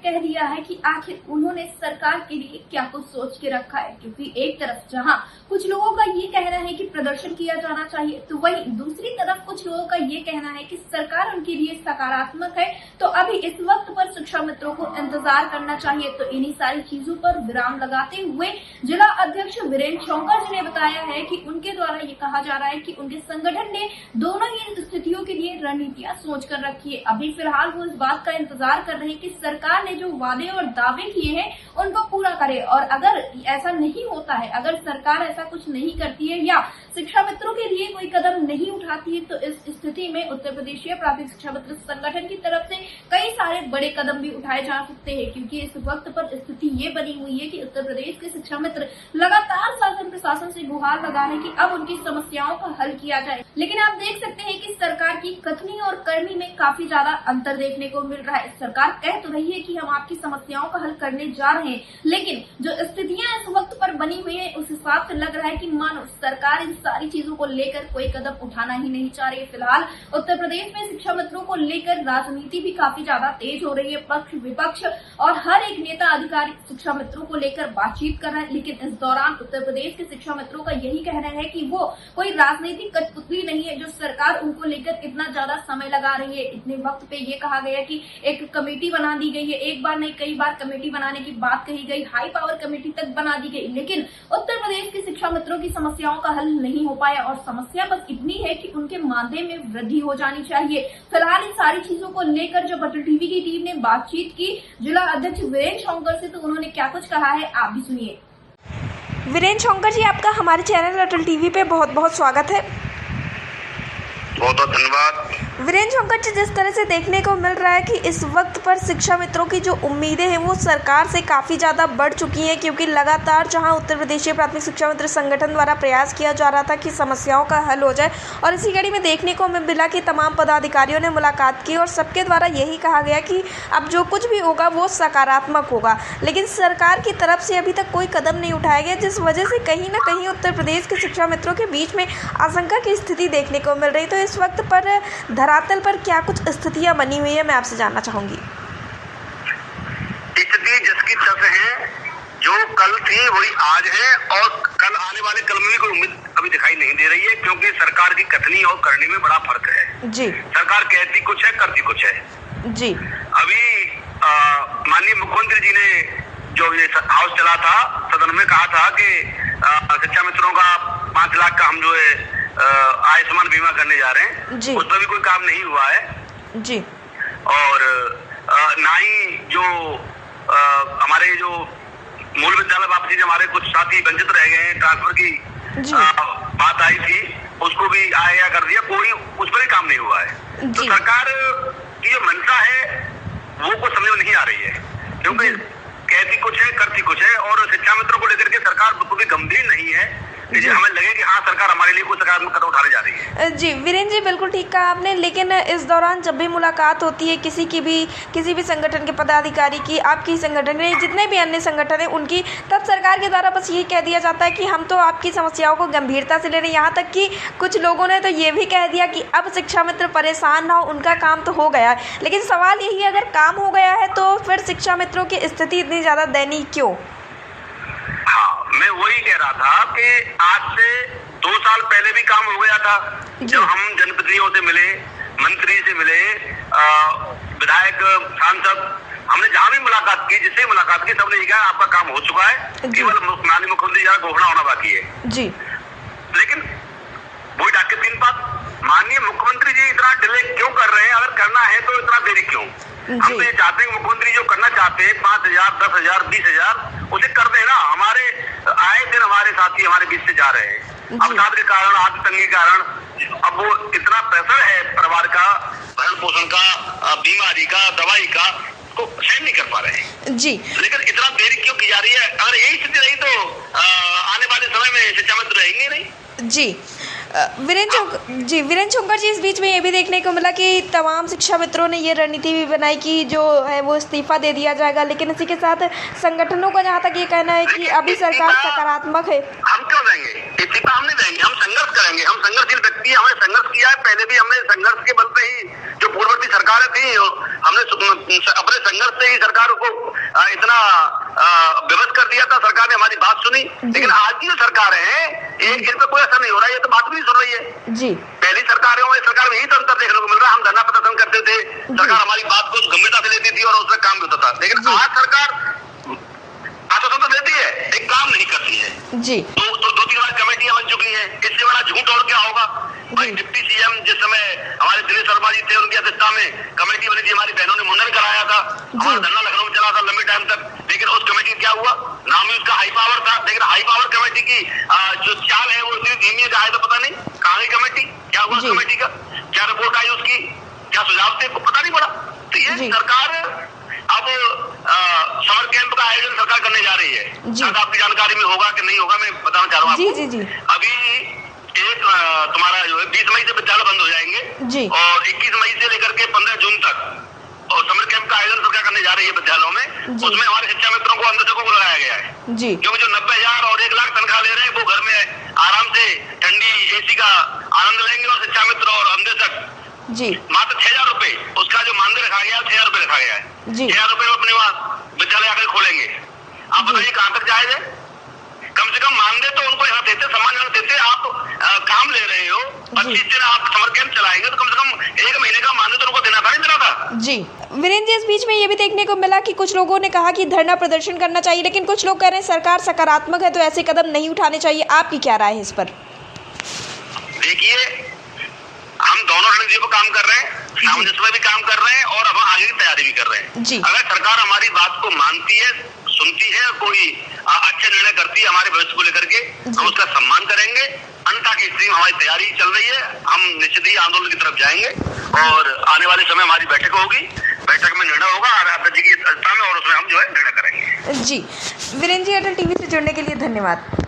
कह दिया है कि आखिर उन्होंने सरकार के लिए क्या कुछ सोच के रखा है, क्योंकि एक तरफ जहां कुछ लोगों का ये कहना है कि प्रदर्शन किया जाना चाहिए, तो वहीं दूसरी तरफ कुछ लोगों का ये कहना है कि सरकार उनके लिए सकारात्मक है। तो अभी इस वक्त पर शिक्षा मित्रों को इंतजार करना चाहिए। तो इन्हीं सारी चीजों पर विराम लगाते हुए जिला अध्यक्ष वीरेंद्र शंकर जी ने बताया है कि उनके द्वारा ये कहा जा रहा है कि उनके संगठन ने दोनों ही स्थितियों के लिए रणनीतियां सोच कर रखी है। अभी फिलहाल वो इस बात का इंतजार कर रहे हैं कि सरकार ने जो वादे और दावे किए हैं उनको पूरा करे, और अगर ऐसा नहीं होता है, अगर सरकार ऐसा कुछ नहीं करती है या शिक्षा मित्रों के लिए कोई कदम नहीं उठाती है, तो इस स्थिति में उत्तर प्रदेशीय प्राथमिक शिक्षा मित्र संगठन की तरफ से कई सारे बड़े कदम भी उठाए जा सकते हैं। क्योंकि इस वक्त पर स्थिति ये बनी हुई है कि उत्तर प्रदेश के शिक्षा मित्र लगातार शासन प्रशासन से गुहार लगा रहे हैं कि अब उनकी समस्याओं का हल किया जाए। लेकिन आप देख सकते हैं कि सरकार की कथनी और करनी में काफी ज्यादा अंतर देखने को मिल रहा है। सरकार कह तो रही है कि हम आपकी समस्याओं का हल करने जा रहे हैं, लेकिन जो स्थितियां इस वक्त पर बनी हुई है उस हिसाब से लग रहा है कि मानो सरकार इन सारी चीजों को लेकर कोई कदम उठाना ही नहीं चाह रही है। फिलहाल उत्तर प्रदेश में शिक्षा मित्रों को लेकर राजनीति भी काफी ज्यादा तेज हो रही है। पक्ष विपक्ष और हर एक नेता अधिकारी शिक्षा मित्रों को लेकर बातचीत कर रहे हैं, लेकिन इस दौरान उत्तर प्रदेश के शिक्षा मित्रों का यही कहना है कि वो कोई राजनीतिक कठपुतली नहीं है जो सरकार उनको लेकर इतना ज्यादा समय लगा रही है। इतने वक्त पे ये कहा गया कि एक कमेटी बना दी गई है, एक बार नहीं कई बार कमेटी बनाने की बात कही गई, हाई पावर कमेटी तक बना दी गई, लेकिन उत्तर प्रदेश के शिक्षा मित्रों की समस्याओं का हल नहीं हो पाया। और समस्या बस इतनी है कि उनके मानदेय में वृद्धि हो जानी चाहिए। फिलहाल इन सारी चीजों को लेकर जब अटल टीवी की टीम ने बातचीत की जिला अध्यक्ष वीरेंद्र शंकर से, तो उन्होंने क्या कुछ कहा है आप भी सुनिए। वीरेंद्र शंकर जी, आपका हमारे चैनल अटल टीवी पे बहुत बहुत स्वागत है। बहुत बहुत धन्यवाद। वीरेंद्र शंकर जी, जिस तरह से देखने को मिल रहा है कि इस वक्त पर शिक्षा मित्रों की जो उम्मीदें हैं वो सरकार से काफ़ी ज़्यादा बढ़ चुकी हैं, क्योंकि लगातार जहां उत्तर प्रदेशीय प्राथमिक शिक्षा मित्र संगठन द्वारा प्रयास किया जा रहा था कि समस्याओं का हल हो जाए, और इसी कड़ी में देखने को मिला कि तमाम पदाधिकारियों ने मुलाकात की और सबके द्वारा यही कहा गया कि अब जो कुछ भी होगा वो सकारात्मक होगा। लेकिन सरकार की तरफ से अभी तक कोई कदम नहीं उठाया गया, जिस वजह से कहीं ना कहीं उत्तर प्रदेश के शिक्षा मित्रों के बीच में आशंका की स्थिति देखने को मिल रही। तो इस वक्त पर धरातल पर क्या कुछ स्थितियां बनी हुई है, मैं आपसे जानना चाहूंगी। स्थिति जिसकी तस है, जो कल थी वही आज है, और कल आने वाले कल में भी कोई उम्मीद अभी दिखाई नहीं दे रही है, क्योंकि सरकार की कथनी और करनी में बड़ा फर्क है। जी, सरकार कहती कुछ है, करती कुछ है। जी, अभी माननीय मुख्यमंत्री जी ने जो ये हाउस चला था, सदन में कहा था कि शिक्षा मित्रों का 5 लाख का हम जो है आयुष्मान बीमा करने जा रहे हैं, उस पर भी कोई काम नहीं हुआ है। जी, और ना ही जो हमारे जो मूल विद्यालय वापसी से हमारे कुछ साथी वंचित रह गए हैं, ट्रांसफर की बात आई थी, उसको भी आया कर दिया, कोई उस पर भी काम नहीं हुआ है। तो सरकार की जो मंशा है वो कुछ समझ में नहीं आ रही है, क्योंकि कहती कुछ है, करती कुछ है, और शिक्षा मित्रों को लेकर के सरकार बिल्कुल भी गंभीर नहीं है। हमें लगे कि हाँ, सरकार हमारे लिए कुछ सकारात्मक कदम उठाने जा रही है। जी वीरेंद्र जी, बिल्कुल ठीक कहा आपने। लेकिन इस दौरान जब भी मुलाकात होती है किसी भी संगठन के पदाधिकारी की, आपकी संगठन के जितने भी अन्य संगठन हैं उनकी, तब सरकार के द्वारा बस ये कह दिया जाता है कि हम तो आपकी समस्याओं को गंभीरता से ले रहे हैं। यहाँ तक कि कुछ लोगों ने तो ये भी कह दिया कि अब शिक्षा मित्र परेशान ना हो, उनका काम तो हो गया है। लेकिन सवाल यही, अगर काम हो गया है तो फिर शिक्षा मित्रों की स्थिति इतनी ज़्यादा दयनीय क्यों? मैं वही कह रहा था कि आज से 2 साल पहले भी काम हो गया था, जब हम जनप्रतिनिधियों से मिले, मंत्री से मिले, विधायक, सांसद, हमने जहां भी मुलाकात की, जिससे मुलाकात की, सबने कहा आपका काम हो चुका है, केवल माननीय मुख्यमंत्री जी घोषणा होना बाकी है। जी, लेकिन वही डाक के 3 बात, माननीय मुख्यमंत्री जी इतना डिले क्यों कर रहे हैं? अगर करना है तो इतना देरी क्यों? हम तो ये चाहते हैं मुख्यमंत्री जो करना चाहते हैं, 5,000, 10,000, 20,000, उसे कर देना। हमारे आए दिन हमारे साथी हमारे बीच से जा रहे हैं, अवसाद के कारण, आर्थिक तंगी के कारण, अब वो इतना प्रेशर है परिवार का, भरण पोषण का, बीमारी का, दवाई का, को सहन नहीं कर पा रहे हैं। जी, लेकिन इतना देरी क्यों की जा रही है? अगर यही स्थिति रही तो आने वाले समय में शिक्षा मंत्री रहेंगे नहीं। जी, वीरेंद्र शंकर जी, इस बीच में ये भी देखने को मिला कि तमाम शिक्षा मित्रों ने ये रणनीति भी बनाई कि जो है वो इस्तीफा दे दिया जाएगा, लेकिन इसी के साथ संगठनों का जहाँ तक ये कहना है कि अभी सरकार सकारात्मक है। हम क्यों देंगे इस्तीफा? हम नहीं देंगे, हम संघर्ष करेंगे। हम संघर्षशील व्यक्ति हैं, हमने संघर्ष किया है, पहले भी हमने संघर्ष के बल पे ही जो पूर्ववर्ती सरकारें थी हमने अपने संघर्ष से ही सरकार को इतना विवश कर दिया था। सरकार ने हमारी बात सुनी, लेकिन आज की जो सरकार है इन पे कोई असर नहीं हो रहा है। ये तो बात भी नहीं सुन रही है जी। पहली सरकारों में सरकार में यही तो अंतर देखने को मिल रहा है। हम धरना प्रदर्शन करते थे, सरकार हमारी बात को गंभीरता से लेती थी और उसमें काम भी होता था, लेकिन आज सरकार आश्वासन तो देती है, एक काम नहीं करती है जी। तो 2-3 बार कमेटियां बन चुकी हैं, इससे बड़ा झूठ और क्या होगा भाई। डिप्टी सीएम जिस समय हमारे दिनेश शर्मा जी थे, उनकी अध्यक्षता में कमेटी बनी थी, हमारी बहनों ने मुंडन कराया था, हमारा धरना लखनऊ में चला था लंबे टाइम तक, लेकिन उस कमेटी क्या हुआ, नाम ही उसका हाई पावर था, लेकिन हाई पावर कमेटी की जो चाल है वो इतनी धीमी है तो पता नहीं कहाँ गई कमेटी, क्या हुआ कमेटी का, क्या रिपोर्ट आई उसकी, क्या सुझाव थे, पता नहीं पड़ा। तो ये सरकार अब समर कैंप का आयोजन सरकार करने जा रही है, शायद आपकी जानकारी में होगा कि नहीं होगा, मैं बताना चाह रहा हूँ आपको। जी। अभी एक तुम्हारा जो है 20 मई से विद्यालय बंद हो जाएंगे जी। और 21 मई से लेकर के 15 जून तक और समर कैंप का आयोजन सरकार करने जा रही है विद्यालयों में। उसमें हमारे शिक्षा मित्रों को अंधेशकों को लगाया गया है जी, क्योंकि जो 90,000 और 1 लाख तनख्वाह ले रहे हैं वो घर में आराम से ठंडी एसी का आनंद लेंगे और शिक्षा मित्र और अंधेशक जी मात्र 6,000 रुपए उसका जो मानदेय रखा गया है 6,000 रुपए रखा गया है। 6,000 रुपए में अपने वहाँ विद्यालय आकर खोलेंगे। आप बताइए कहाँ तक जायज है? कम से कम मानदेय तो उनको यहाँ देते, सम्मानजनक देते। आप काम ले रहे हो 25 दिन आप समर कैंप चलाएंगे तो कम से कम 1 महीने का मानदेय तो उनको देना था, नहीं देना था जी। वीरेंद्र जी, इस बीच में ये भी देखने को मिला कि कुछ लोगों ने कहा कि धरना प्रदर्शन करना चाहिए, लेकिन कुछ लोग कह रहे हैं सरकार सकारात्मक है तो ऐसे कदम नहीं उठाने चाहिए। आपकी क्या राय है इस पर? देखिए, हम दोनों रणनीतियों पर काम कर रहे हैं, सामंजस्य में भी काम कर रहे हैं और अब आगे की तैयारी भी कर रहे हैं जी। अगर सरकार हमारी बात को मानती है, सुनती है, कोई अच्छे निर्णय करती है हमारे भविष्य को लेकर के, हम उसका सम्मान करेंगे। अन्यथा की स्थिति में हमारी तैयारी चल रही है, हम निश्चित ही आंदोलन की तरफ जाएंगे और आने वाले समय हमारी बैठक होगी, बैठक में निर्णय होगा अध्यक्ष जी की अध्यक्षता में और उसमें हम जो है निर्णय करेंगे। जी वीरेंद्र जी, अटल टीवी से जुड़ने के लिए धन्यवाद।